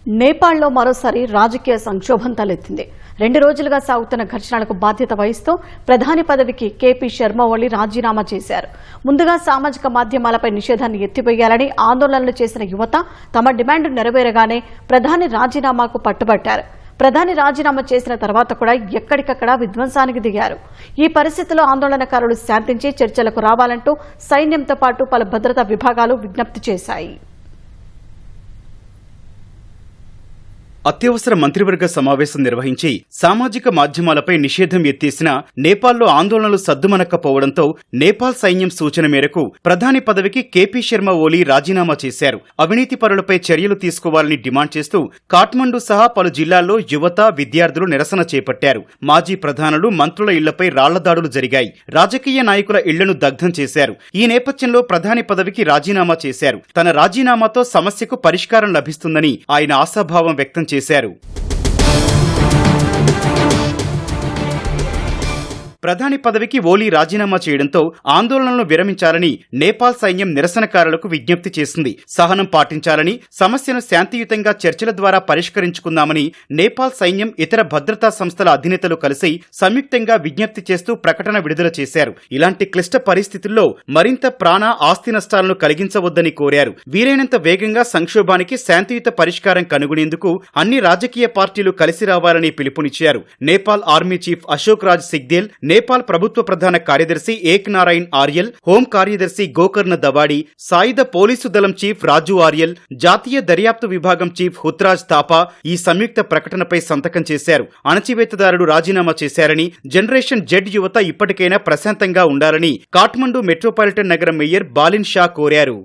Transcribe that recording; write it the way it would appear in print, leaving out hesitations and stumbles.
నేపాల్లో మరోసారి రాజకీయ సంక్షోభం తలెత్తింది. 2 రోజులుగా సాగుతున్న ఘర్షణలకు బాధ్యత వహిస్తూ ప్రధాని పదవికి కేపీ శర్మ ఓలి రాజీనామా చేశారు. ముందుగా సామాజిక మాధ్యమాలపై నిషేధాన్ని ఎత్తివేయాలని ఆందోళనలు చేసిన యువత తమ డిమాండ్ నెరవేరగానే ప్రధాని రాజీనామాకు పట్టుబట్టారు. ప్రధాని రాజీనామా చేసిన తర్వాత కూడా ఎక్కడికక్కడ విధ్వంసానికి దిగారు. ఈ పరిస్థితిలో ఆందోళనకారులు శాంతించి చర్చలకు రావాలంటూ సైన్యంతో పాటు పలు భద్రతా విభాగాలు విజ్ఞప్తి చేశాయి. అత్యవసర మంత్రివర్గ సమావేశం నిర్వహించి సామాజిక మాధ్యమాలపై నిషేధం ఎత్తేసిన నేపాల్లో ఆందోళనలు సద్దుమనక్కపోవడంతో నేపాల్ సైన్యం సూచన మేరకు ప్రధాని పదవికి కేపీ శర్మ ఓలి రాజీనామా చేశారు. అవినీతి పరులపై చర్యలు తీసుకోవాలని డిమాండ్ చేస్తూ కాఠ్మండు సహా పలు జిల్లాల్లో యువత, విద్యార్థులు నిరసన చేపట్టారు. మాజీ ప్రధానులు, మంత్రుల ఇళ్లపై రాళ్లదాడులు జరిగాయి. రాజకీయ నాయకుల ఇళ్లను దగ్ధం చేశారు. ఈ నేపథ్యంలో ప్రధాని పదవికి రాజీనామా చేశారు. తన రాజీనామాతో సమస్యకు పరిష్కారం లభిస్తుందని ఆయన ఆశాభావం వ్యక్తం చేశారు. ప్రధాని పదవికి ఓలీ రాజీనామా చేయడంతో ఆందోళనలను విరమించాలని నేపాల్ సైన్యం నిరసనకారులకు విజ్ఞప్తి చేసింది. సహనం పాటించాలని, సమస్యను శాంతియుతంగా చర్చల ద్వారా పరిష్కరించుకుందామని నేపాల్ సైన్యం, ఇతర భద్రతా సంస్థల అధినేతలు కలిసి సంయుక్తంగా విజ్ఞప్తి చేస్తూ ప్రకటన విడుదల చేశారు. ఇలాంటి క్లిష్ట పరిస్థితుల్లో మరింత ప్రాణ, ఆస్తి నష్టాలను కలిగించవద్దని కోరారు. వీలైనంత వేగంగా సంక్షోభానికి శాంతియుత పరిష్కారం కనుగొనేందుకు అన్ని రాజకీయ పార్టీలు కలిసి రావాలని పిలుపునిచ్చారు. నేపాల్ ఆర్మీ చీఫ్ అశోక్ రాజ్ సిగ్దేల్, నేపాల్ ప్రభుత్వ ప్రధాన కార్యదర్శి ఏక్ నారాయణ్ ఆర్యల్, హోం కార్యదర్శి గోకర్ణ దవాడి, సాయుధ పోలీసు దళం చీఫ్ రాజు ఆర్యల్, జాతీయ దర్యాప్తు విభాగం చీఫ్ హుత్రాజ్ థాపా ఈ సంయుక్త ప్రకటనపై సంతకం చేశారు. అణచివేతదారుడు రాజీనామా చేశారని, జనరేషన్ జెడ్ యువత ఇప్పటికైనా ప్రశాంతంగా ఉండాలని కాఠ్మండు మెట్రోపాలిటన్ నగర మేయర్ బాలిన్ షా కోరారు.